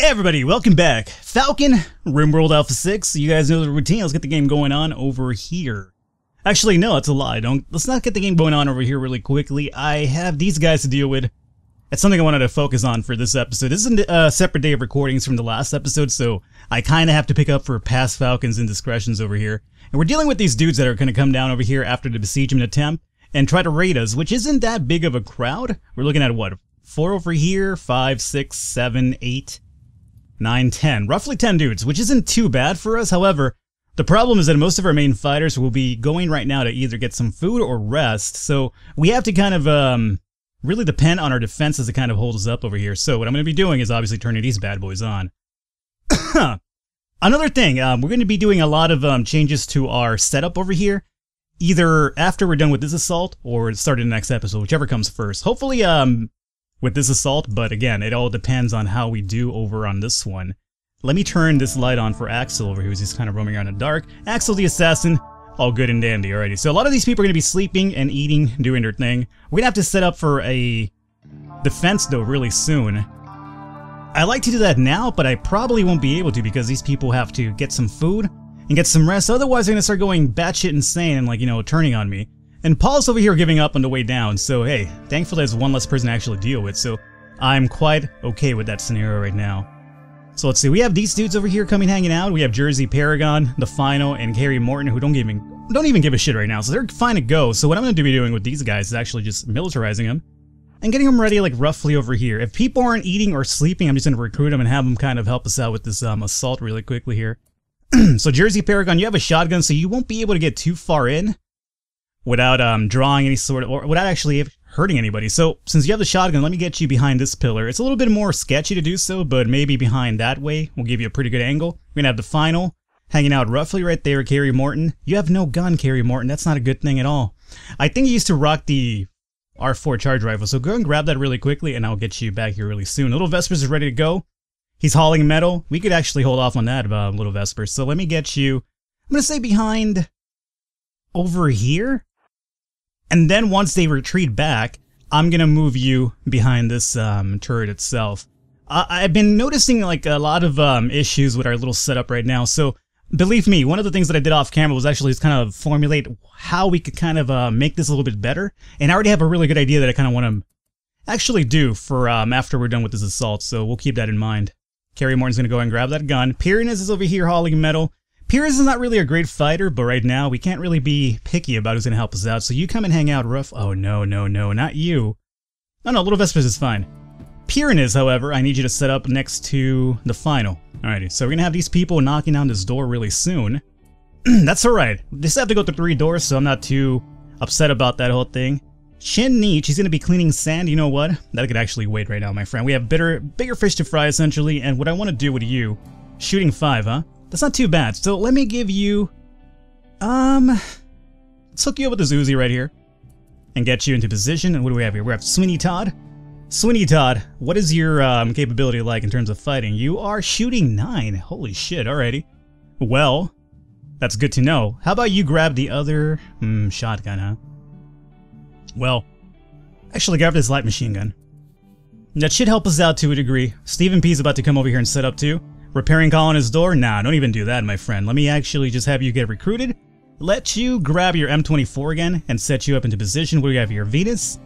Hey everybody, welcome back. Falcon, Rimworld Alpha 6. You guys know the routine. Let's get the game going on over here. Actually, no, that's a lie. Let's not get the game going on over here really quickly. I have these guys to deal with. That's something I wanted to focus on for this episode. This is a separate day of recordings from the last episode, so I kind of have to pick up for past Falcon's indiscretions over here. And we're dealing with these dudes that are going to come down over here after the besiegement attempt and try to raid us, which isn't that big of a crowd. We're looking at what? 4 over here, 5, 6, 7, 8, 9, 10. Roughly 10 dudes, which isn't too bad for us. However, the problem is that most of our main fighters will be going right now to either get some food or rest. So we have to kind of really depend on our defenses to kind of hold us up over here. So what I'm going to be doing is obviously turning these bad boys on. Another thing, we're going to be doing a lot of changes to our setup over here. Either after we're done with this assault or start the next episode, whichever comes first. Hopefully, with this assault, but again, it all depends on how we do over on this one. Let me turn this light on for Axel over here, who's just kind of roaming around in the dark. Axel the assassin, all good and dandy, alrighty. So a lot of these people are going to be sleeping and eating, doing their thing. We're going to have to set up for a defense, though, really soon. I like to do that now, but I probably won't be able to because these people have to get some food and get some rest. Otherwise, they're going to start going batshit insane and, like, you know, turning on me. And Paul's over here giving up on the way down, so hey, thankfully there's one less person to actually deal with, so I'm quite okay with that scenario right now. So let's see, we have these dudes over here coming hanging out. We have Jersey Paragon, The Final, and Carrie Morton, who don't even give a shit right now, so they're fine to go. So what I'm going to be doing with these guys is actually just militarizing them and getting them ready like roughly over here. If people aren't eating or sleeping, I'm just going to recruit them and have them kind of help us out with this assault really quickly here. So Jersey Paragon, you have a shotgun, so you won't be able to get too far in without drawing any sort of, or without actually hurting anybody. So since you have the shotgun, let me get you behind this pillar. It's a little bit more sketchy to do so, but maybe behind that way will give you a pretty good angle. We're gonna have the Final hanging out roughly right there, Carrie Morton. You have no gun, Carrie Morton. That's not a good thing at all. I think you used to rock the R4 charge rifle, so go and grab that really quickly and I'll get you back here really soon. Little Vespers is ready to go. He's hauling metal. We could actually hold off on that, Little Vespers. So let me get you, I'm gonna say behind over here. And then once they retreat back, I'm gonna move you behind this turret itself. I've been noticing like a lot of issues with our little setup right now. So believe me, one of the things that I did off camera was actually just kind of formulate how we could kind of make this a little bit better. And I already have a really good idea that I kind of want to actually do for after we're done with this assault. So we'll keep that in mind. Carrie Morton's gonna go and grab that gun. Pyrenees is over here hauling metal. Pyrenees is not really a great fighter, but right now we can't really be picky about who's going to help us out. So you come and hang out rough. Oh, no, no, no, not you. Oh, no, Little Vespers is fine. Pyrenees, however, I need you to set up next to the Final. Alrighty, so we're going to have these people knocking down this door really soon. That's alright. They still have to go through 3 doors, so I'm not too upset about that whole thing. Chin Neech, he's going to be cleaning sand. You know what? That could actually wait right now, my friend. We have bigger fish to fry, essentially, and what I want to do with you, shooting 5, huh? That's not too bad. So let me give you, let's hook you up with this Uzi right here and get you into position. And what do we have here? We have Sweeney Todd. Sweeney Todd, what is your capability like in terms of fighting? You are shooting 9. Holy shit, alrighty. Well, that's good to know. How about you grab the other, shotgun, huh? Well, actually grab this light machine gun. That should help us out to a degree. Stephen P's about to come over here and set up too. Repairing Colonist's door? Nah, don't even do that, my friend. Let me actually just have you get recruited. Let you grab your M24 again and set you up into position. What do we have here? Venus?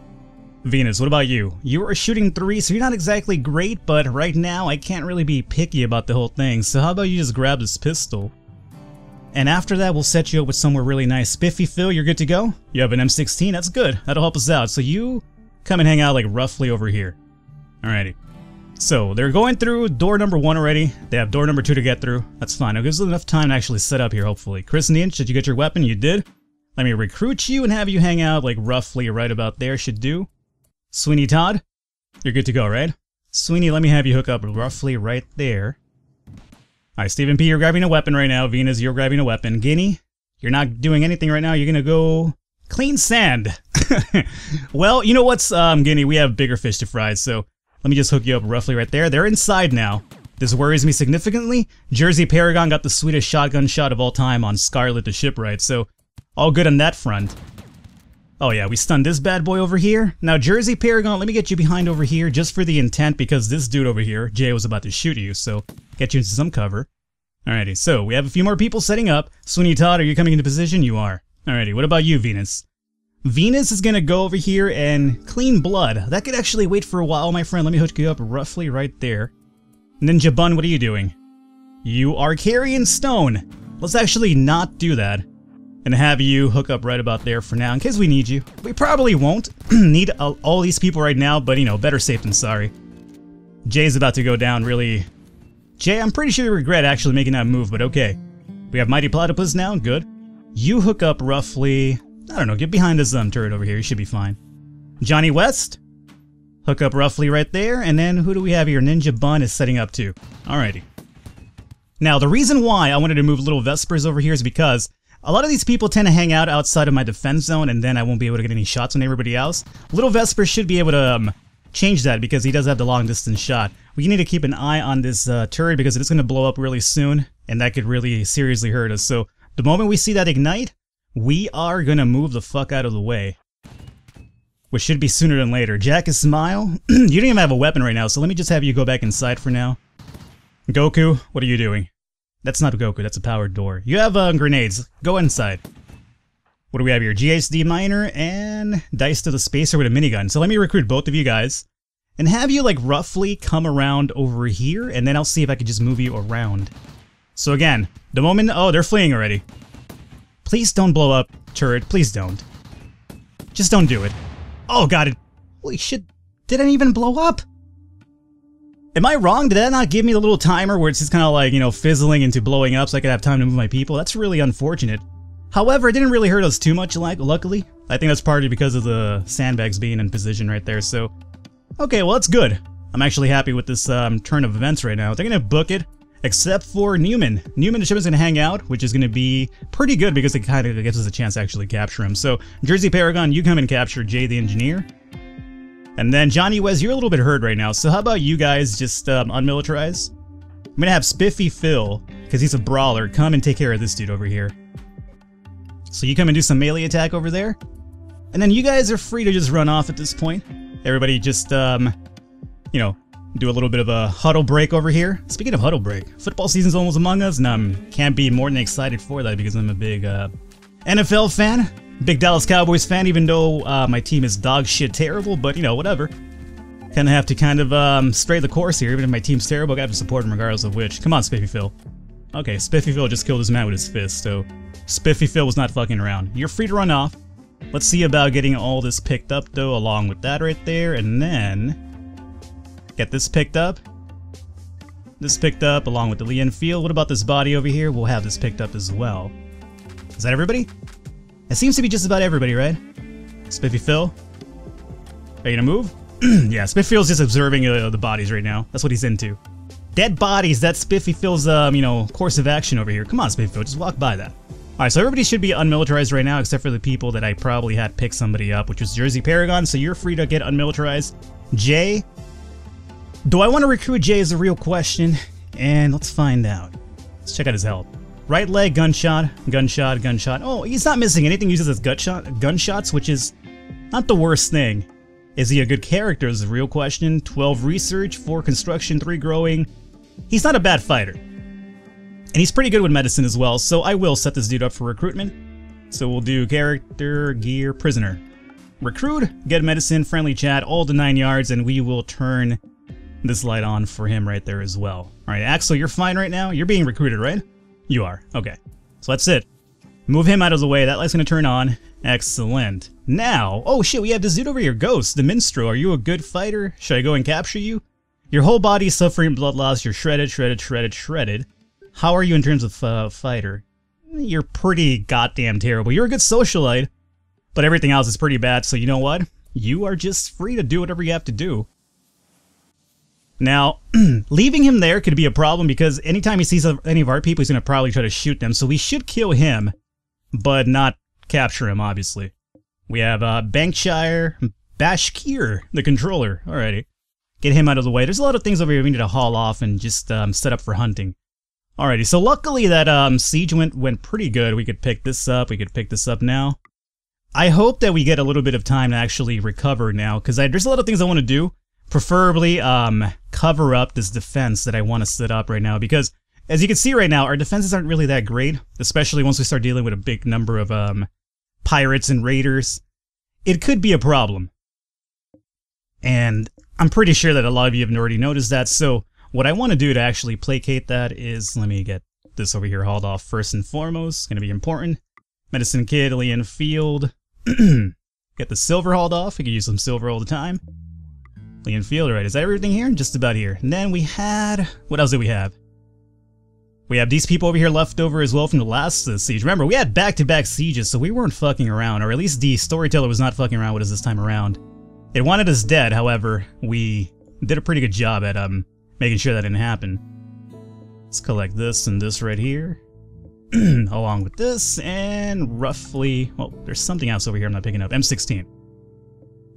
Venus, what about you? You are shooting 3, so you're not exactly great, but right now I can't really be picky about the whole thing. So how about you just grab this pistol? And after that, we'll set you up with somewhere really nice. Spiffy Phil, you're good to go? You have an M16? That's good. That'll help us out. So you come and hang out like roughly over here. Alrighty. So, they're going through door number 1 already. They have door number 2 to get through. That's fine. It gives us enough time to actually set up here, hopefully. Chris Ninch, did you get your weapon? You did. Let me recruit you and have you hang out, like, roughly right about there. Should do. Sweeney Todd, you're good to go, right? Sweeney, let me have you hook up roughly right there. Alright, Stephen P, you're grabbing a weapon right now. Venus, you're grabbing a weapon. Guinea, you're not doing anything right now. You're gonna go clean sand. Well, you know what's, Guinea, we have bigger fish to fry, so let me just hook you up roughly right there. They're inside now. This worries me significantly. Jersey Paragon got the sweetest shotgun shot of all time on Scarlet the Shipwright, so all good on that front. Oh yeah, we stunned this bad boy over here. Now Jersey Paragon, let me get you behind over here just for the intent because this dude over here, Jay, was about to shoot you, so get you into some cover. Alrighty, so we have a few more people setting up. Sweeney Todd, are you coming into position? You are. Alrighty, what about you, Venus? Venus is gonna go over here and clean blood. That could actually wait for a while, my friend. Let me hook you up roughly right there. Ninja Bun, what are you doing? You are carrying stone. Let's actually not do that and have you hook up right about there for now in case we need you. We probably won't need all these people right now, but you know, better safe than sorry. Jay's about to go down really. Jay, I'm pretty sure you regret actually making that move, but okay. We have Mighty Platypus now, good. You hook up roughly, I don't know, get behind this turret over here, you should be fine. Johnny West, hook up roughly right there, and then who do we have here? Ninja Bun is setting up too. Alrighty. Now, the reason why I wanted to move Little Vespers over here is because a lot of these people tend to hang out outside of my defense zone, and then I won't be able to get any shots on everybody else. Little Vesper should be able to change that because he does have the long distance shot. We need to keep an eye on this turret because it's going to blow up really soon, and that could really seriously hurt us. So the moment we see that ignite, we are going to move the fuck out of the way. Which should be sooner than later. Jack is Smile. You don't even have a weapon right now, so let me just have you go back inside for now. Goku, what are you doing? That's not Goku, that's a powered door. You have grenades. Go inside. What do we have here? GHD Miner and Dice to the Spacer with a minigun. So let me recruit both of you guys and have you like roughly come around over here, and then I'll see if I can just move you around. So again, the moment— oh, they're fleeing already. Please don't blow up, turret. Please don't. Just don't do it. Oh, got it. Holy shit. Didn't even blow up. Am I wrong? Did that not give me the little timer where it's just kind of like, you know, fizzling into blowing up so I could have time to move my people? That's really unfortunate. However, it didn't really hurt us too much, luckily. I think that's partly because of the sandbags being in position right there, so... okay, well, that's good. I'm actually happy with this turn of events right now. They're going to book it, except for Newman. Newman, the ship is going to hang out, which is going to be pretty good because it kind of gives us a chance to actually capture him. So, Jersey Paragon, you come and capture Jay the Engineer. And then, Johnny Wes, you're a little bit hurt right now, so how about you guys just unmilitarize? I'm going to have Spiffy Phil, because he's a brawler, come and take care of this dude over here. So you come and do some melee attack over there. And then you guys are free to just run off at this point. Everybody just, you know, do a little bit of a huddle break over here. Speaking of huddle break, football season's almost among us, and I can't be more than excited for that because I'm a big NFL fan. Big Dallas Cowboys fan, even though my team is dog shit terrible, but you know, whatever. Kinda have to kind of stray the course here. Even if my team's terrible, I have to support him regardless of which. Come on, Spiffy Phil. Okay, Spiffy Phil just killed this man with his fist, so Spiffy Phil was not fucking around. You're free to run off. Let's see about getting all this picked up though, along with that right there, and then get this picked up. This picked up along with the Lee Enfield. What about this body over here? We'll have this picked up as well. Is that everybody? It seems to be just about everybody, right? Spiffy Phil? Are you gonna move? Yeah, Spiffy Phil's just observing the bodies right now. That's what he's into. Dead bodies, that's Spiffy Phil's, you know, course of action over here. Come on, Spiffy Phil, just walk by that. Alright, so everybody should be unmilitarized right now, except for the people that I probably had pick somebody up, which was Jersey Paragon, so you're free to get unmilitarized. Jay? Do I want to recruit Jay is a real question, and let's find out. Let's check out his health. Right leg, gunshot, gunshot, gunshot. Oh, he's not missing anything, he uses his gunshots, which is not the worst thing. Is he a good character is a real question. 12 research, 4 construction, 3 growing. He's not a bad fighter. And he's pretty good with medicine as well, so I will set this dude up for recruitment. So we'll do character, gear, prisoner. Recruit, get medicine, friendly chat, all the 9 yards, and we will turn this light on for him right there as well. Alright, Axel, you're fine right now? You're being recruited, right? You are. Okay. So that's it. Move him out of the way. That light's gonna turn on. Excellent. Now, oh shit, we have this dude over here, Ghost, the minstrel. Are you a good fighter? Should I go and capture you? Your whole body is suffering blood loss. You're shredded, shredded, shredded, shredded. How are you in terms of fighter? You're pretty goddamn terrible. You're a good socialite, but everything else is pretty bad, so you know what? You are just free to do whatever you have to do. Now, leaving him there could be a problem because anytime he sees any of our people, he's going to probably try to shoot them, so we should kill him, but not capture him, obviously. We have Bankshire, Bashkir, the controller. Alrighty. Get him out of the way. There's a lot of things over here we need to haul off and just set up for hunting. Alrighty, so luckily that siege went pretty good. We could pick this up. We could pick this up now. I hope that we get a little bit of time to actually recover now, because there's a lot of things I want to do. Preferably, cover up this defense that I want to set up right now, because as you can see right now, our defenses aren't really that great, especially once we start dealing with a big number of, pirates and raiders. It could be a problem. And I'm pretty sure that a lot of you have already noticed that, so what I want to do to actually placate that is, let me get this over here hauled off first and foremost. It's going to be important. Medicine Kit, Alien Field. Get the silver hauled off. We can use some silver all the time. Alien Field, alright, is that everything here? Just about here. And then we had... what else did we have? We have these people over here left over as well from the last siege. Remember, we had back-to-back sieges, so we weren't fucking around, or at least the storyteller was not fucking around with us this time around. It wanted us dead, however, we did a pretty good job at making sure that didn't happen. Let's collect this and this right here. Along with this, and roughly... well, there's something else over here I'm not picking up. M16.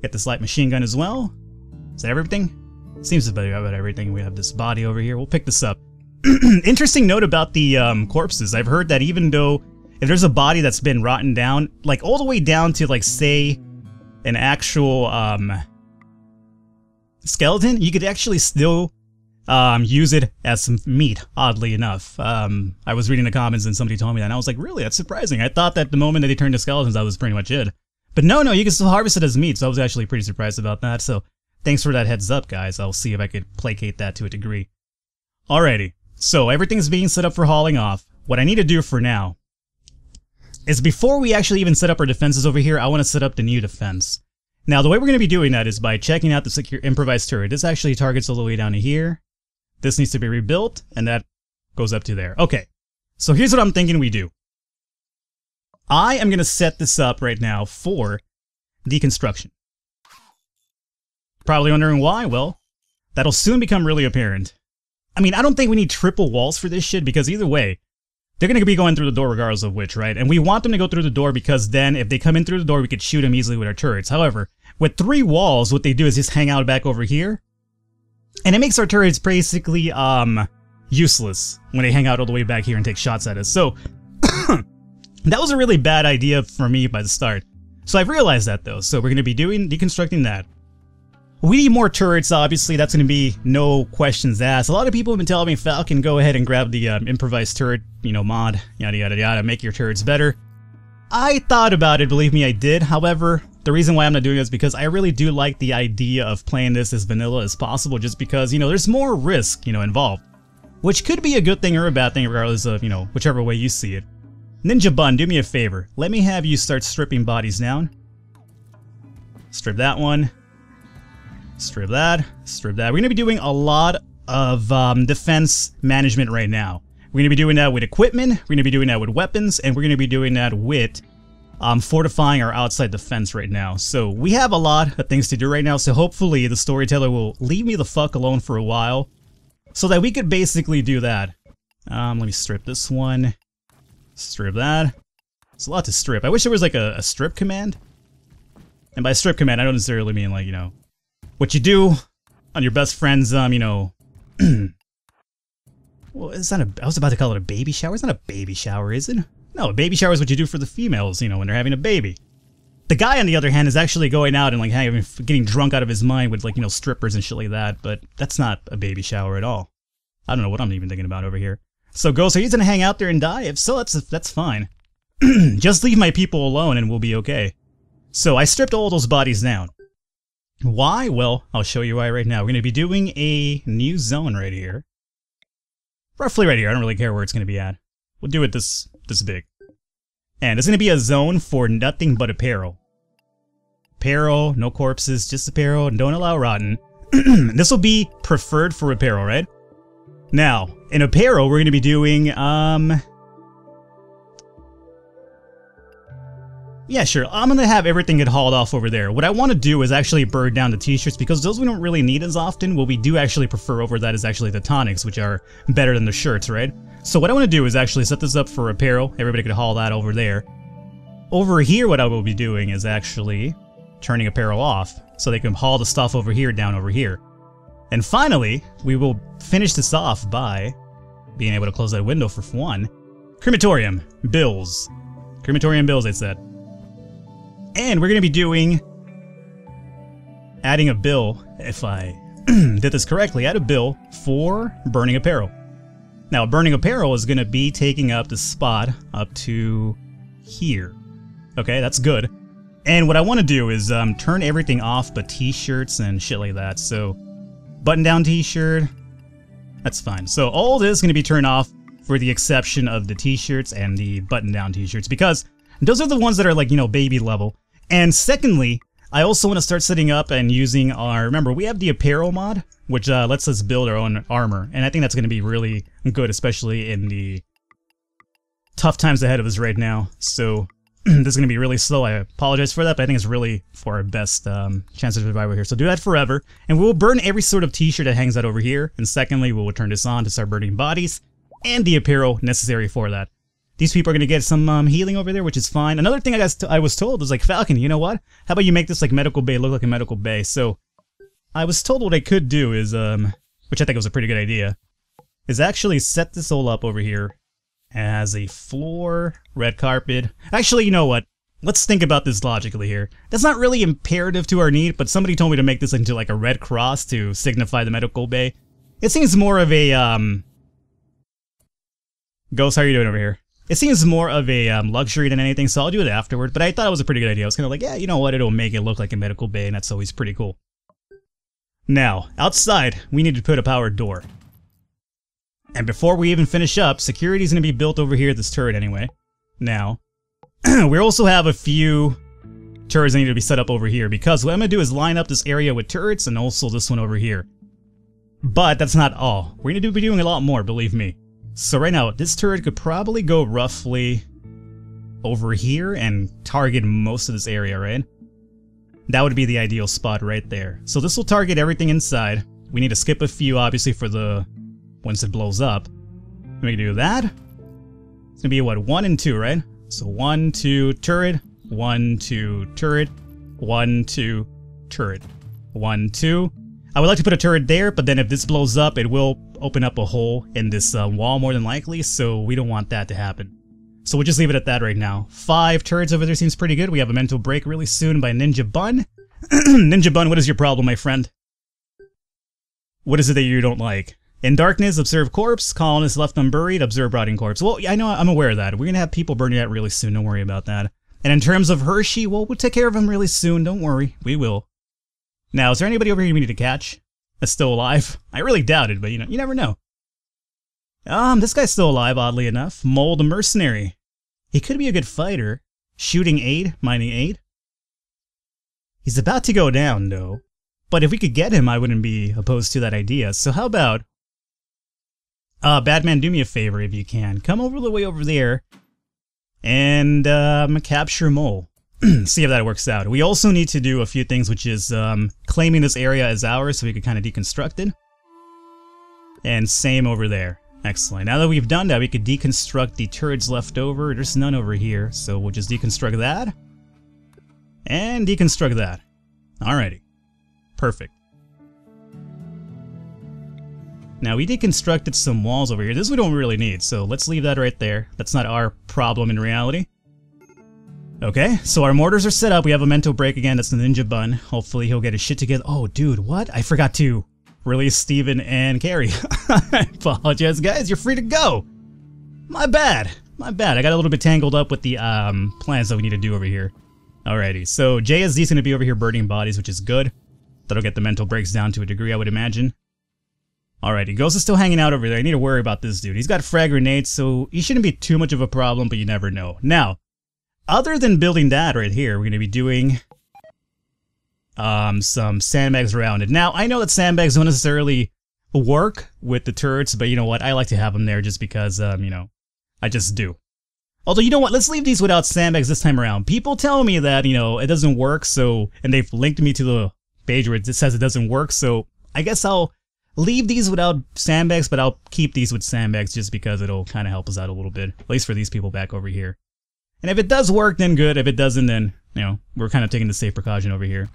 Get this light machine gun as well. Is that everything? Seems to be about everything. We have this body over here. We'll pick this up. Interesting note about the corpses. I've heard that even though if there's a body that's been rotten down, like all the way down to like say an actual skeleton, you could actually still use it as some meat, oddly enough. I was reading the comments and somebody told me that, and I was like, really? That's surprising. I thought that the moment that they turned to skeletons, that was pretty much it. But no, you can still harvest it as meat, so I was actually pretty surprised about that. So thanks for that heads up, guys. I'll see if I could placate that to a degree. Alrighty, so everything's being set up for hauling off. What I need to do for now is before we actually even set up our defenses over here, I want to set up the new defense. Now, the way we're going to be doing that is by checking out the secure improvised turret. This actually targets all the way down to here. This needs to be rebuilt, and that goes up to there. Okay, so here's what I'm thinking we do. I am going to set this up right now for deconstruction. Probably wondering why? Well, that'll soon become really apparent. I mean, I don't think we need triple walls for this shit, because either way, they're going to be going through the door regardless of which, right? And we want them to go through the door because then if they come in through the door, we could shoot them easily with our turrets. However, with 3 walls, what they do is just hang out back over here. And it makes our turrets basically, useless when they hang out all the way back here and take shots at us. So, that was a really bad idea for me by the start. So I've realized that though, so we're going to be deconstructing that. We need more turrets, obviously, that's going to be no questions asked. A lot of people have been telling me, Falcon, go ahead and grab the improvised turret, mod, yada yada yada, make your turrets better. I thought about it, believe me, I did. However, the reason why I'm not doing it is because I really do like the idea of playing this as vanilla as possible, just because, there's more risk, involved. Which could be a good thing or a bad thing, regardless of, whichever way you see it. Ninja Bun, do me a favor. Let me have you start stripping bodies down. Strip that one. Strip that. Strip that. We're going to be doing a lot of defense management right now. We're going to be doing that with equipment, we're going to be doing that with weapons, and we're going to be doing that with fortifying our outside defense right now. So we have a lot of things to do right now, so hopefully the storyteller will leave me the fuck alone for a while so that we could basically do that. Let me strip this one. Strip that. It's a lot to strip. I wish there was like a strip command. And by strip command, I don't necessarily mean like, what you do on your best friend's, well, it's not I was about to call it a baby shower. It's not a baby shower, is it? No, a baby shower is what you do for the females, when they're having a baby. The guy, on the other hand, is actually going out and, like, getting drunk out of his mind with, like, strippers and shit like that, but that's not a baby shower at all. I don't know what I'm even thinking about over here. So, Ghost, are you gonna hang out there and die? If so, that's fine. Just leave my people alone and we'll be okay. So, I stripped all those bodies down. Why? Well, I'll show you why right now. We're gonna be doing a new zone right here. Roughly right here. I don't really care where it's gonna be at. We'll do it this big. And it's gonna be a zone for nothing but apparel. Apparel, no corpses, just apparel, don't allow rotten. This will be preferred for apparel, right? Now, in apparel, we're gonna be doing, yeah, sure. I'm gonna have everything get hauled off over there. What I want to do is actually burn down the t-shirts, because those we don't really need as often. What we do actually prefer over that is actually the tonics, which are better than the shirts, right? So what I want to do is actually set this up for apparel. Everybody could haul that over there. Over here, what I will be doing is actually turning apparel off, so they can haul the stuff over here down over here. And finally, we will finish this off by being able to close that window for one. Crematorium bills. Crematorium bills, I said. And we're going to be doing... adding a bill, if I did this correctly, add a bill for burning apparel. Now, burning apparel is going to be taking up the spot up to here. Okay, that's good. And what I want to do is turn everything off but t-shirts and shit like that. So, button-down t-shirt, that's fine. So all this is going to be turned off for the exception of the t-shirts and the button-down t-shirts, because those are the ones that are like, you know, baby level. And secondly, I also want to start setting up and using our, remember, we have the Apparello mod, which lets us build our own armor. And I think that's going to be really good, especially in the tough times ahead of us right now. So this is going to be really slow. I apologize for that, but I think it's really for our best chance of survival here. So do that forever. And we'll burn every sort of t-shirt that hangs out over here. And secondly, we'll turn this on to start burning bodies and the apparel necessary for that. These people are going to get some healing over there, which is fine. Another thing I was told was like, Falcon, you know what? How about you make this like medical bay look like a medical bay? So I was told what I could do is, which I think was a pretty good idea, is actually set this all up over here as a floor, red carpet. Actually, you know what? Let's think about this logically here. That's not really imperative to our need, but somebody told me to make this into like a red cross to signify the medical bay. It seems more of a, Ghost, how are you doing over here? It seems more of a luxury than anything, so I'll do it afterward, but I thought it was a pretty good idea. I was kind of like, yeah, you know what, it'll make it look like a medical bay, and that's always pretty cool. Now, outside, we need to put a powered door. And before we even finish up, security's going to be built over here at this turret anyway. Now, we also have a few turrets that need to be set up over here, because what I'm going to do is line up this area with turrets, and also this one over here. But that's not all. We're going to be doing a lot more, believe me. So right now, this turret could probably go roughly over here and target most of this area, right? That would be the ideal spot right there. So this will target everything inside. We need to skip a few, obviously, for the once it blows up. We can do that. It's gonna be what, 1 and 2, right? So 1, 2, turret, 1, 2, turret, 1, 2, turret, 1, 2. I would like to put a turret there, but then if this blows up, it will open up a hole in this wall more than likely, so we don't want that to happen. So we'll just leave it at that right now. 5 turrets over there seems pretty good. We have a mental break really soon by Ninja Bun. Ninja Bun, what is your problem, my friend? What is it that you don't like? In darkness, observe corpse. Colonists left unburied, observe rotting corpse. Well, I know, I'm aware of that. We're gonna have people burning out really soon, don't worry about that. And in terms of Hershey, well, we'll take care of him really soon, don't worry. We will. Now, is there anybody over here we need to catch that's still alive? I really doubt it, but you know, you never know. This guy's still alive, oddly enough. Mole the Mercenary. He could be a good fighter. Shooting 8, mining 8. He's about to go down, though. But if we could get him, I wouldn't be opposed to that idea. So how about... Batman, do me a favor if you can. Come over the way over there and capture Mole. See if that works out. We also need to do a few things, which is claiming this area as ours so we can kind of deconstruct it. And same over there. Excellent. Now that we've done that, we could deconstruct the turrets left over. There's none over here, so we'll just deconstruct that. And deconstruct that. Alrighty. Perfect. Now we deconstructed some walls over here. This we don't really need, so let's leave that right there. That's not our problem in reality. Okay, so our mortars are set up. We have a mental break again. That's the Ninja Bun. Hopefully he'll get his shit together. Oh, dude, what? I forgot to release Steven and Carrie. I apologize, guys. You're free to go. My bad. My bad. I got a little bit tangled up with the plans that we need to do over here. Alrighty, so JSD's going to be over here burning bodies, which is good. That'll get the mental breaks down to a degree, I would imagine. Alrighty, Ghost is still hanging out over there. I need to worry about this dude. He's got frag grenades, so he shouldn't be too much of a problem, but you never know. Now, other than building that right here, we're going to be doing some sandbags around it. Now, I know that sandbags don't necessarily work with the turrets, but you know what? I like to have them there just because, you know, I just do. Although, you know what? Let's leave these without sandbags this time around. People tell me that, you know, it doesn't work, so, and they've linked me to the page where it says it doesn't work, so I guess I'll leave these without sandbags, but I'll keep these with sandbags just because it'll kind of help us out a little bit, at least for these people back over here. And if it does work, then good. If it doesn't, then, you know, we're kind of taking the safe precaution over here.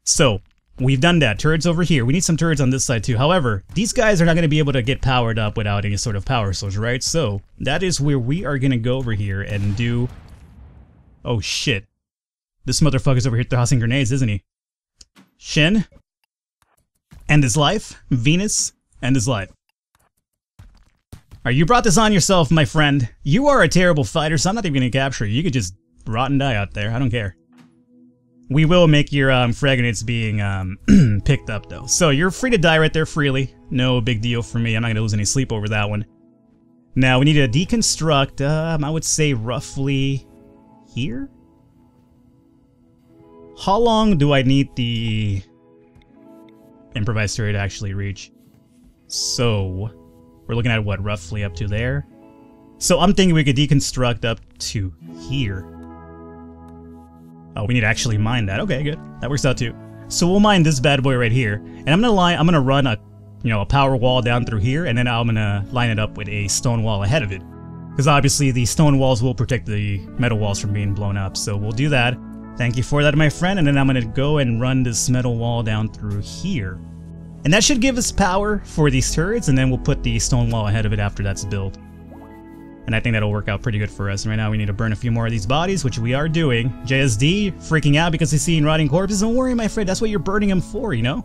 So, we've done that. Turrets over here. We need some turrets on this side too. However, these guys are not going to be able to get powered up without any sort of power source, right? So, that is where we are going to go over here and do... Oh, shit. This motherfucker's over here tossing grenades, isn't he? Shin. End his life. Venus. End his life. Alright, you brought this on yourself, my friend. You are a terrible fighter, so I'm not even gonna capture you. You could just rot and die out there. I don't care. We will make your frag grenades being picked up, though. So you're free to die right there freely. No big deal for me. I'm not gonna lose any sleep over that one. Now, we need to deconstruct, I would say roughly here? How long do I need the improvised area to actually reach? So, we're looking at what, roughly up to there? So I'm thinking we could deconstruct up to here. Oh, we need to actually mine that. Okay, good. That works out too. So we'll mine this bad boy right here, and I'm gonna run a power wall down through here, and then I'm gonna line it up with a stone wall ahead of it. Because obviously the stone walls will protect the metal walls from being blown up, so we'll do that. Thank you for that, my friend, and then I'm gonna go and run this metal wall down through here. And that should give us power for these turrets, and then we'll put the stone wall ahead of it after that's built. And I think that'll work out pretty good for us. Right now we need to burn a few more of these bodies, which we are doing. JSD, freaking out because he's seeing rotting corpses. Don't worry, my friend, that's what you're burning them for, you know?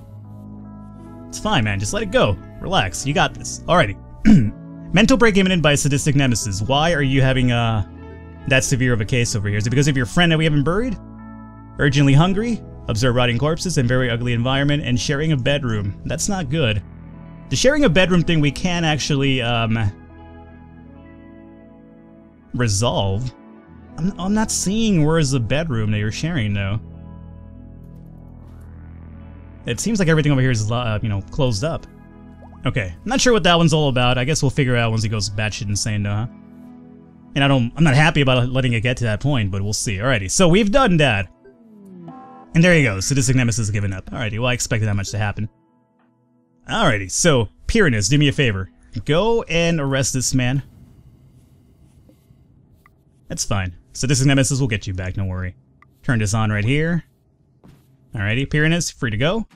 It's fine, man. Just let it go. Relax. You got this. Alrighty. Mental break imminent by sadistic nemesis. Why are you having that severe of a case over here? Is it because of your friend that we haven't buried? Urgently hungry? Observe rotting corpses and very ugly environment, and sharing a bedroom. That's not good. The sharing a bedroom thing we can actually resolve. I'm not seeing where is the bedroom that you're sharing though. It seems like everything over here is, closed up. Okay, I'm not sure what that one's all about. I guess we'll figure it out once he goes batshit insane, though, huh? And I'm not happy about letting it get to that point, but we'll see. Alrighty, so we've done that. And there you go, sadistic nemesis has given up. Alrighty, well, I expected that much to happen. Alrighty, so, Pyranus, do me a favor. Go and arrest this man. That's fine. Sadistic nemesis will get you back, don't worry. Turn this on right here. Alrighty, Pyranus, free to go.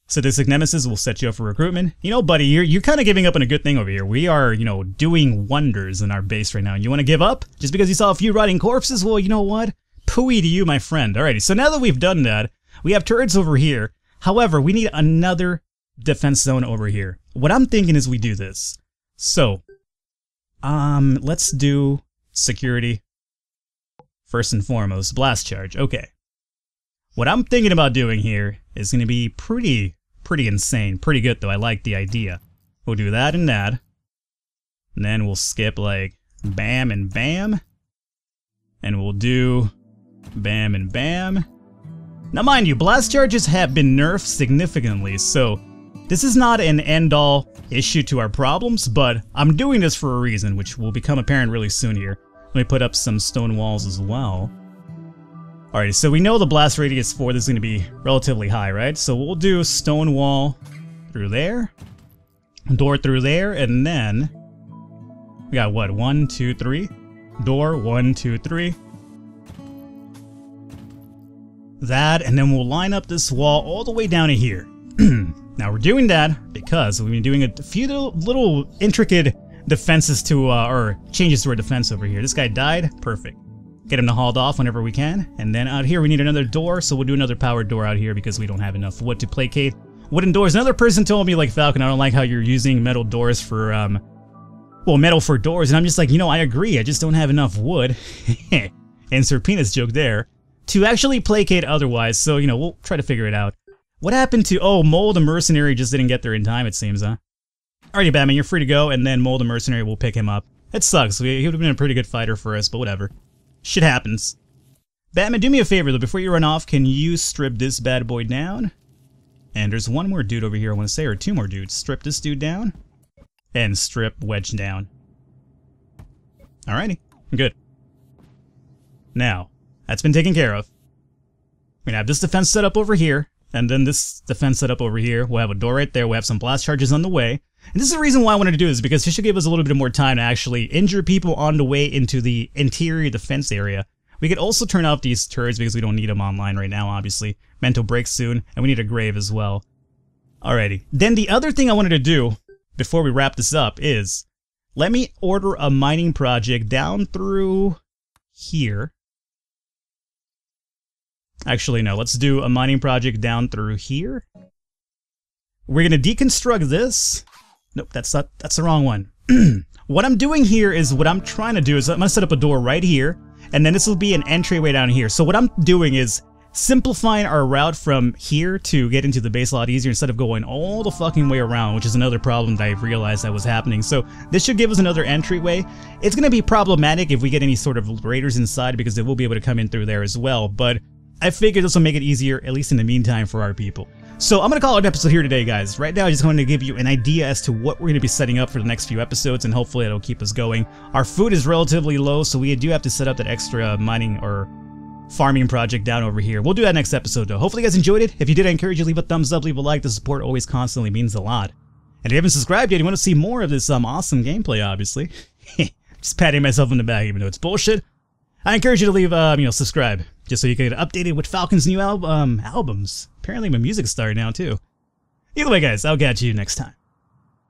Sadistic nemesis will set you up for recruitment. You know, buddy, you're kind of giving up on a good thing over here. We are, doing wonders in our base right now. And you want to give up? Just because you saw a few rotting corpses? Well, you know what? Pooey to you, my friend. Alrighty, so now that we've done that, we have turrets over here. However, we need another defense zone over here. What I'm thinking is we do this. So, let's do security first and foremost. Blast charge. Okay. What I'm thinking about doing here is going to be pretty insane. Pretty good, though. I like the idea. We'll do that and that. And then we'll skip, like, bam and bam. And we'll do bam and bam. Now, mind you, blast charges have been nerfed significantly, so this is not an end-all issue to our problems, but I'm doing this for a reason, which will become apparent really soon here. Let me put up some stone walls as well. Alright, so we know the blast radius for this is going to be relatively high, right? So we'll do stone wall through there, door through there, and then we got what? 1, 2, 3. Door, 1, 2, 3. That, and then we'll line up this wall all the way down to here. Now we're doing that because we've been doing a few little intricate defenses to, or changes to our defense over here. This guy died. Perfect. Get him to hauled off whenever we can. And then out here we need another door, so we'll do another powered door out here because we don't have enough wood to placate wooden doors. Another person told me, like, Falcon, I don't like how you're using metal doors for, well, metal for doors. And I'm just like, I agree. I just don't have enough wood. Insert penis joke there. To actually placate otherwise, so, we'll try to figure it out. What happened to, oh, Mole the Mercenary just didn't get there in time, it seems, huh? Alrighty, Batman, you're free to go, and then Mole the Mercenary will pick him up. It sucks. He would have been a pretty good fighter for us, but whatever. Shit happens. Batman, do me a favor, though. Before you run off, can you strip this bad boy down? And there's one more dude over here, I want to say, or two more dudes. Strip this dude down, and strip Wedge down. Alrighty, good. Now, that's been taken care of. We're gonna have this defense set up over here, and then this defense set up over here. We'll have a door right there. We'll have some blast charges on the way. And this is the reason why I wanted to do this, because it should give us a little bit more time to actually injure people on the way into the interior defense area. We could also turn off these turrets because we don't need them online right now, obviously. Mental break soon, and we need a grave as well. Alrighty. Then the other thing I wanted to do, before we wrap this up, is let me order a mining project down through here. Actually, no, let's do a mining project down through here. We're gonna deconstruct this. Nope, that's the wrong one. What I'm doing here is, what I'm trying to do is I'm gonna set up a door right here, and then this will be an entryway down here. So what I'm doing is simplifying our route from here to get into the base a lot easier instead of going all the fucking way around, which is another problem that I realized that was happening. So this should give us another entryway. It's gonna be problematic if we get any sort of raiders inside, because they will be able to come in through there as well, but I figured this will make it easier, at least in the meantime, for our people. So I'm going to call it an episode here today, guys. Right now, I just wanted to give you an idea as to what we're going to be setting up for the next few episodes, and hopefully it'll keep us going. Our food is relatively low, so we do have to set up that extra mining or farming project down over here. We'll do that next episode, though. Hopefully you guys enjoyed it. If you did, I encourage you to leave a thumbs up, leave a like. The support always constantly means a lot. And if you haven't subscribed yet, you want to see more of this awesome gameplay, obviously. Just patting myself on the back, even though it's bullshit. I encourage you to leave, subscribe, just so you can get updated with Falcon's new albums. Apparently my music's starting now, too. Either way, guys, I'll catch you next time.